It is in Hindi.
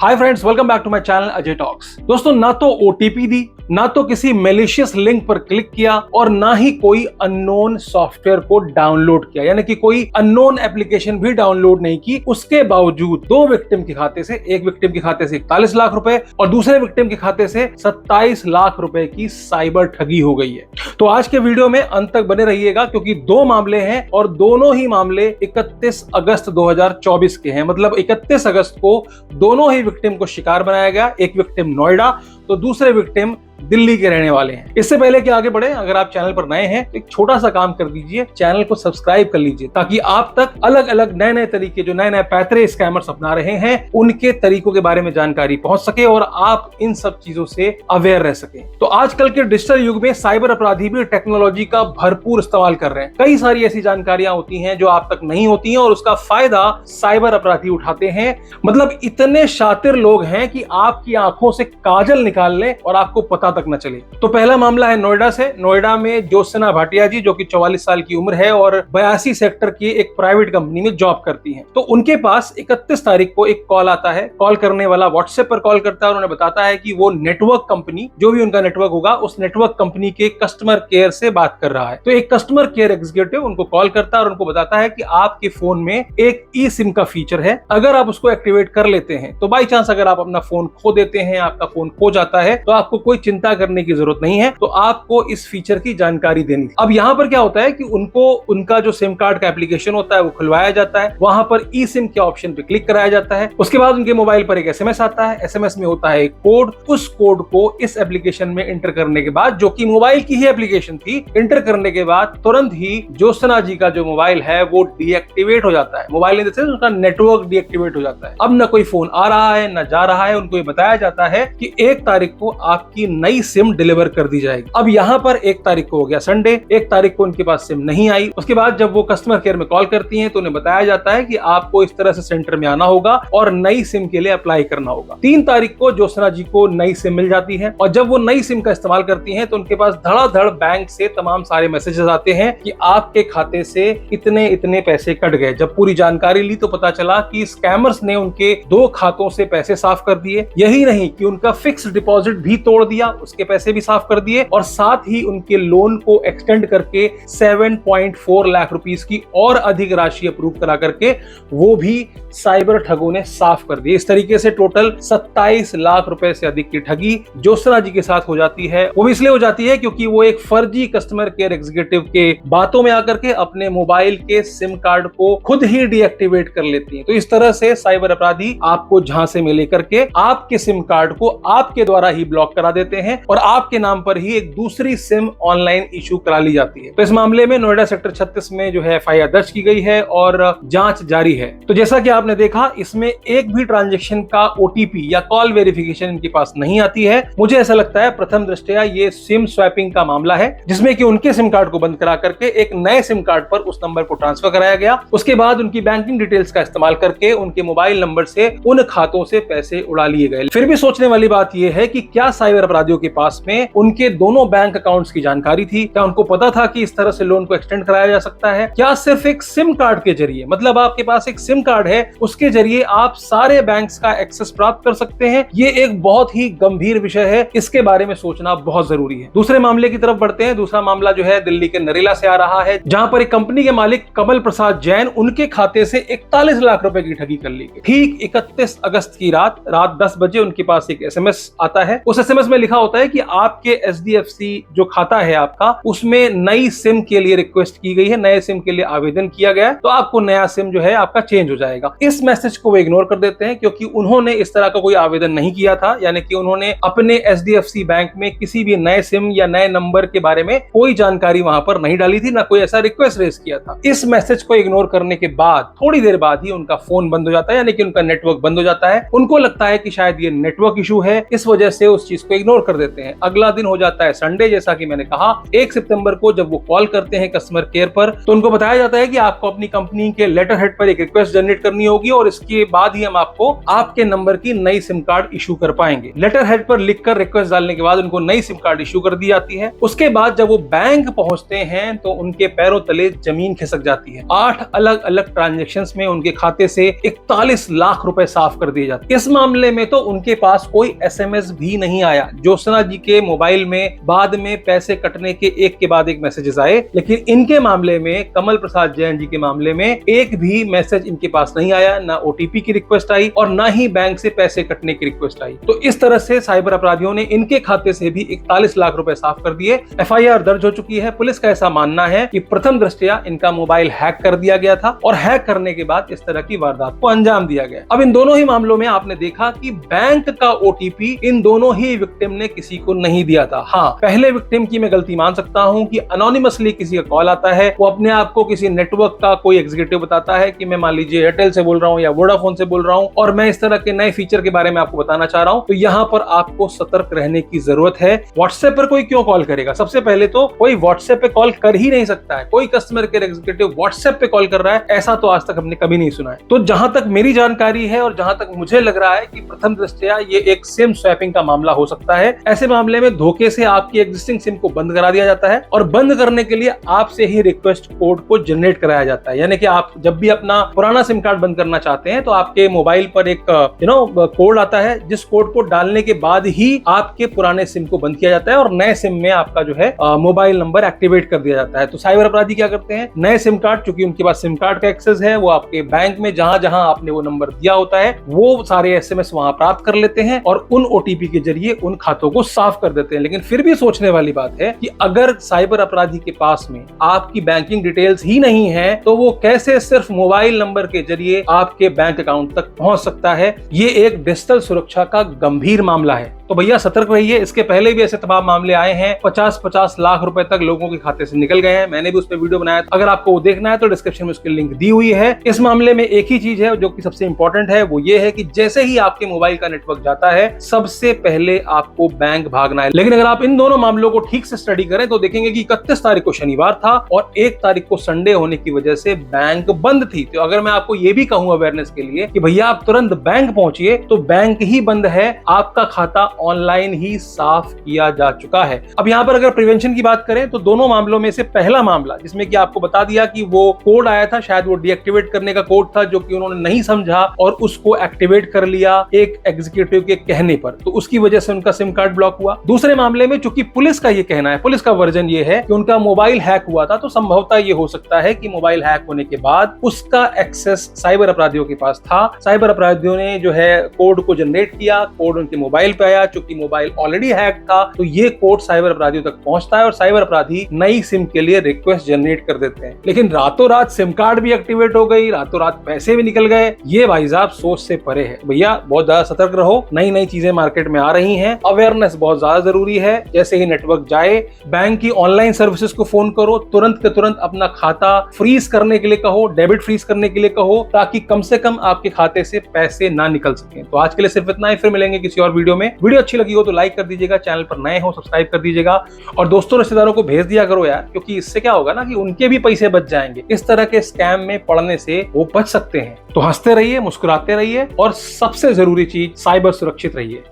Hi friends, welcome back to my channel Ajay talks. दोस्तों, ना तो ओटीपी दी, ना तो किसी मैलिशियस लिंक पर क्लिक किया और ना ही कोई अननोन सॉफ्टवेयर को डाउनलोड किया, यानी कि कोई अननोन एप्लीकेशन भी डाउनलोड नहीं की। उसके बावजूद दो विक्टिम के खाते से, एक विक्टिम के खाते से 41 लाख रुपए और दूसरे विक्टिम के खाते से 27 लाख रुपए की साइबर ठगी हो गई है। तो आज के वीडियो में अंत तक बने रहिएगा, क्योंकि दो मामले हैं और दोनों ही मामले 31 अगस्त 2024 के हैं। मतलब 31 अगस्त को दोनों ही विक्टिम को शिकार बनाया गया। एक विक्टिम नोएडा तो दूसरे विक्टिम दिल्ली के रहने वाले हैं। इससे पहले कि आगे बढ़े, अगर आप चैनल पर नए हैं तो एक छोटा सा काम कर दीजिए, चैनल को सब्सक्राइब कर लीजिए, ताकि आप तक अलग अलग नए नए तरीके, जो नए नए पैतरे स्कैमर्स अपना रहे हैं, उनके तरीकों के बारे में जानकारी पहुंच सके और आप इन सब चीजों से अवेयर रह सके। तो आजकल के डिजिटल युग में साइबर अपराधी भी टेक्नोलॉजी का भरपूर इस्तेमाल कर रहे हैं। कई सारी ऐसी जानकारियां होती हैं जो आप तक नहीं होती हैं और उसका फायदा साइबर अपराधी उठाते हैं। मतलब इतने शातिर लोग हैं कि आपकी आंखों से काजल निकाल लें और आपको पता तक न चले। तो पहला मामला है नोएडा से। नोएडा में ज्योत्सना भाटिया जी, जो कि 44 साल की उम्र है और 82 सेक्टर की एक प्राइवेट कंपनी में जॉब करती हैं। तो उनके पास 31 तारीख को एक कॉल आता है। कॉल करने वाला व्हाट्सएप पर कॉल करता है और उन्हें बताता है कि वो नेटवर्क कंपनी, जो भी उनका नेटवर्क होगा, उस नेटवर्क कंपनी के कस्टमर केयर से बात कर रहा है। तो एक कस्टमर केयर एग्जीक्यूटिव उनको कॉल करता है और उनको बताता है कि आपके फोन में एक ई सिम का फीचर है। अगर आप उसको एक्टिवेट कर लेते हैं तो बाई चांस अगर आप अपना फोन खो देते हैं, आपका फोन खो जाता है, तो आपको कोई चिंता करने की जरूरत नहीं है। तो आपको इस फीचर की जानकारी देनी थी। अब यहाँ पर क्या होता है कि उनको उनका जो सिम कार्ड का एप्लीकेशन होता है वो खुलवाया जाता है। वहां पर ई सिम के ऑप्शन पे क्लिक कराया जाता है। उसके बाद उनके मोबाइल पर एक एसएमएस आता है। एसएमएस में होता है एक कोड। उस कोड को इस एप्लीकेशन में इंटर करने के बाद, जो कि मोबाइल की ही एप्लीकेशन थी, इंटर करने के बाद तुरंत ही ज्योत्सना जी का जो मोबाइल है वो डीएक्टिवेट हो जाता है। मोबाइल इन द सेंस उसका नेटवर्क डीएक्टिवेट हो जाता है। अब न कोई फोन आ रहा है न जा रहा है। उनको ये बताया जाता है कि 1 तारीख को आपकी नई सिम डिलीवर कर दी जाएगी। अब यहाँ पर 1 तारीख को हो गया संडे, 1 तारीख को उनके पास सिम नहीं आई। उसके बाद जब वो कस्टमर केयर में कॉल करती हैं तो उन्हें बताया जाता है कि आपको इस तरह से सेंटर में आना होगा और नई सिम के लिए अप्लाई करना होगा। 3 तारीख को ज्योत्सना जी को नई सिम मिल जाती है और जब वो नई सिम का इस्तेमाल करती हैं तो उनके पास धड़ाधड़ बैंक से तमाम सारे मैसेजेस आते हैं कि आपके खाते से इतने इतने पैसे कट गए। जब पूरी जानकारी ली तो पता चला कि स्कैमर्स ने उनके 2 खातों से पैसे साफ कर दिए। यही नहीं कि उनका फिक्स डिपॉजिट भी तोड़ दिया, उसके पैसे भी साफ कर दिए और साथ ही उनके लोन को एक्सटेंड करके 7.4 लाख रुपीस की और अधिक राशि अप्रूव करा करके वो भी साइबर ठगों ने साफ कर दी। इस तरीके से टोटल 27 लाख रुपए से अधिक की ठगी ज्योत्सना जी के साथ हो जाती है। वो भी इसलिए हो जाती है क्योंकि वो एक फर्जी कस्टमर केयर एग्जीक्यूटिव के बातों में आकर के अपने मोबाइल के सिम कार्ड को खुद ही डीएक्टिवेट कर लेती है। तो इस तरह से साइबर अपराधी आपको झांसे में लेकर के आपके सिम कार्ड को आपके द्वारा ही ब्लॉक करा देते हैं और आपके नाम पर ही एक दूसरी सिम ऑनलाइन इशू करा ली जाती है। तो इस मामले में नोएडा सेक्टर 36 में जो है एफआईआर दर्ज की गई है और जांच जारी है। तो जैसा कि आपने देखा, इसमें एक भी ट्रांजैक्शन का ओटीपी या कॉल वेरिफिकेशन इनके पास नहीं आती है। मुझे ऐसा लगता है प्रथम दृष्टया ये सिम स्वैपिंग का मामला है, जिसमें कि उनके सिम कार्ड को बंद करा करके एक नए सिम कार्ड पर उस नंबर को ट्रांसफर कराया गया। उसके बाद उनकी बैंकिंग डिटेल्स का इस्तेमाल करके उनके मोबाइल नंबर से उन खातों से पैसे उड़ा लिए गए। फिर भी सोचने वाली बात यह है कि क्या साइबर अपराधियों के पास में उनके दोनों बैंक अकाउंट्स की जानकारी थी? क्या उनको पता था कि इस तरह से लोन को एक्सटेंड कराया जा सकता है? क्या सिर्फ एक सिम कार्ड के जरिए, मतलब आपके पास एक सिम कार्ड है, उसके जरिए आप सारे बैंक्स का एक्सेस प्राप्त कर सकते हैं? ये एक बहुत ही गंभीर विषय है, इसके बारे में सोचना बहुत जरूरी है। दूसरे मामले की तरफ बढ़ते हैं। दूसरा मामला जो है दिल्ली के नरेला से आ रहा है, जहां पर एक कंपनी के मालिक कमल प्रसाद जैन, उनके खाते से 41 लाख रुपए की ठगी कर ली गई। ठीक 31 अगस्त की रात 10 बजे उनके पास एक एसएमएस आता है। उस एसएमएस में लिखा होता है कि आपके एचडीएफसी जो खाता है आपका, उसमें नई सिम के लिए रिक्वेस्ट की गई है, नए सिम के लिए आवेदन किया गया है, तो आपको नया सिम जो है आपका चेंज हो जाएगा। इस मैसेज को वो इग्नोर कर देते हैं क्योंकि उन्होंने इस तरह का कोई आवेदन नहीं किया था, यानी कि उन्होंने अपने एचडीएफसी बैंक में किसी भी नए सिम या नए नंबर के बारे में कोई जानकारी वहां पर नहीं डाली थी, ना कोई ऐसा रिक्वेस्ट रेज किया था। इस मैसेज को इग्नोर करने के बाद थोड़ी देर बाद ही उनका फोन बंद हो जाता है, यानी कि उनका नेटवर्क बंद हो जाता है। उनको लगता है कि शायद ये नेटवर्क इशू है, इस वजह वजह से उस चीज को इग्नोर कर देते हैं। अगला दिन हो जाता है संडे, जैसा कि मैंने कहा 1 सितंबर को जब वो कॉल करते हैं कस्टमर केयर पर, तो उनको बताया जाता है कि आपको अपनी कंपनी के लेटर हेड पर एक रिक्वेस्ट जनरेट करनी होगी और इसके बाद ही हम आपको आपके नंबर की नई सिम कार्ड इशू कर पाएंगे। लेटर हेड पर लिखकर रिक्वेस्ट डालने के बाद उनको नई सिम कार्ड इशू कर दी जाती है। उसके बाद जब वो बैंक पहुंचते हैं तो उनके पैरों तले जमीन खिसक जाती है। 8 अलग अलग ट्रांजैक्शंस में उनके खाते से 41 लाख रुपए साफ कर दिए जाते हैं। इस मामले में तो उनके पास कोई SMS भी नहीं आया। ज्योत्सना जी के मोबाइल में बाद में पैसे कटने के एक के बाद एक मैसेजेस आए, लेकिन इनके मामले में, कमल प्रसाद जैन जी के मामले में, एक भी मैसेज इनके पास नहीं आया, ना OTP की रिक्वेस्ट आई और ना ही बैंक से पैसे कटने की रिक्वेस्ट आई। तो इस तरह से साइबर अपराधियों ने इनके खाते से भी 41 लाख रुपए साफ कर दिए। FIR दर्ज हो चुकी है। पुलिस का ऐसा मानना है कि प्रथम दृष्टया इनका मोबाइल हैक कर दिया गया था और हैक करने के बाद इस तरह की वारदात को अंजाम दिया गया। अब इन दोनों ही मामलों में आपने देखा कि बैंक का OTP इन दोनों ही विक्टिम ने किसी को नहीं दिया था। हाँ, पहले विक्टिम की मैं गलती मान सकता हूं कि अनोनिमसली किसी का कॉल आता है, वो अपने आप को किसी नेटवर्क का कोई एग्जीक्यूटिव बताता है कि मैं मान लीजिए एयरटेल से बोल रहा हूं या वोडाफोन से बोल रहा हूं और मैं इस तरह के नए फीचर के बारे में आपको बताना चाह रहा हूं। तो यहां पर आपको सतर्क रहने की जरूरत है। व्हाट्सएप पर कोई क्यों कॉल करेगा? सबसे पहले तो कोई व्हाट्सएप पे कॉल कर ही नहीं सकता है। कोई कस्टमर केयर एग्जीक्यूटिव व्हाट्सएप पे कॉल कर रहा है, ऐसा तो आज तक हमने कभी नहीं सुना है। तो जहां तक मेरी जानकारी है और जहां तक मुझे लग रहा है कि प्रथम दृष्टया ये एक सिम स्वैपिंग का मामला हो सकता है। ऐसे मामले में धोखे से आपकी एग्जिस्टिंग सिम को बंद करा दिया जाता है और बंद करने के लिए आपसे ही रिक्वेस्ट कोड को जनरेट कराया जाता है। यानी कि आप जब भी अपना पुराना सिम कार्ड बंद करना चाहते हैं तो आपके मोबाइल पर एक कोड आता है, जिस कोड को डालने के बाद ही आपके पुराने सिम को बंद किया जाता है और नए सिम में आपका जो है मोबाइल नंबर एक्टिवेट कर दिया जाता है। तो साइबर अपराधी क्या करते हैं, नए सिम कार्ड, चूंकि उनके पास सिम कार्ड का एक्सेस है, वो आपके बैंक में जहां जहां आपने वो नंबर दिया होता है वो सारे SMS वहां प्राप्त कर लेते हैं और उन OTP के जरिए उन खातों को साफ कर देते हैं। लेकिन फिर भी सोचने वाली बात है कि अगर साइबर अपराधी के पास में आपकी बैंकिंग डिटेल्स ही नहीं है तो वो कैसे सिर्फ मोबाइल नंबर के जरिए आपके बैंक अकाउंट तक पहुंच सकता है? ये एक डिजिटल सुरक्षा का गंभीर मामला है। तो भैया सतर्क रहिए। इसके पहले भी ऐसे तमाम मामले आए हैं, 50-50 लाख रुपए तक लोगों के खाते से निकल गए हैं। मैंने भी उस पर वीडियो बनाया, अगर आपको वो देखना है तो डिस्क्रिप्शन में उसकी लिंक दी हुई है। इस मामले में एक ही चीज है जो कि सबसे इंपॉर्टेंट है, वो ये है कि जैसे ही आपके मोबाइल का नेटवर्क जाता है सबसे पहले आपको बैंक भागना है। लेकिन अगर आप इन दोनों मामलों को ठीक से स्टडी करें तो देखेंगे कि 31 तारीख को शनिवार था और 1 तारीख को संडे होने की वजह से बैंक बंद थी। तो अगर मैं आपको ये भी कहूं अवेयरनेस के लिए कि भैया आप तुरंत बैंक पहुंचिए, तो बैंक ही बंद है, आपका खाता ऑनलाइन ही साफ किया जा चुका है। अब यहाँ पर अगर प्रिवेंशन की बात करें तो दोनों मामलों में से पहला मामला जिसमें कि आपको बता दिया कि वो कोड आया था, शायद वो डीएक्टिवेट करने का कोड था जो कि उन्होंने नहीं समझा और उसको एक्टिवेट कर लिया एक एग्जीक्यूटिव के कहने पर, तो उसकी वजह से उनका सिम कार्ड ब्लॉक हुआ। दूसरे मामले में चूंकि पुलिस का ये कहना है, पुलिस का वर्जन ये है कि उनका मोबाइल हैक हुआ था, तो संभवतः ये हो सकता है कि मोबाइल हैक होने के बाद उसका एक्सेस साइबर अपराधियों के पास था। साइबर अपराधियों ने जो है कोड को जनरेट किया, कोड उनके मोबाइल पे आया, चूंकि मोबाइल ऑलरेडी हैक था तो ये कोड साइबर अपराधियों तक पहुंचता है और साइबर अपराधी नई सिम के लिए रिक्वेस्ट जनरेट कर देते हैं। लेकिन रातों रात सिम कार्ड भी एक्टिवेट हो गई, रातों रात पैसे भी निकल गए, ये भाई साहब सोच से परे है। भैया बहुत ज्यादा सतर्क रहो, नई नई चीजें मार्केट में आ रही हैं, अवेयरनेस बहुत ज्यादा जरूरी है। जैसे ही नेटवर्क जाए, बैंक की ऑनलाइन सर्विसेज को फोन करो, तुरंत के तुरंत अपना खाता फ्रीज करने के लिए कहो, डेबिट फ्रीज करने के लिए कहो, ताकि कम से कम आपके खाते से पैसे ना निकल सकें। तो आज के लिए सिर्फ इतना ही, फिर मिलेंगे किसी और वीडियो में। वीडियो अच्छी लगी हो तो लाइक कर दीजिएगा, चैनल पर नए हो सब्सक्राइब कर दीजिएगा और दोस्तों रिश्तेदारों को भेज दिया करो यार, क्योंकि इससे क्या होगा ना कि उनके भी पैसे बच जाएंगे। इस तरह के स्कैम में पड़ने से वो बच सकते हैं। तो हंसते रहिए, मुस्कुराते रहिए और सबसे जरूरी चीज, साइबर सुरक्षित रहिए।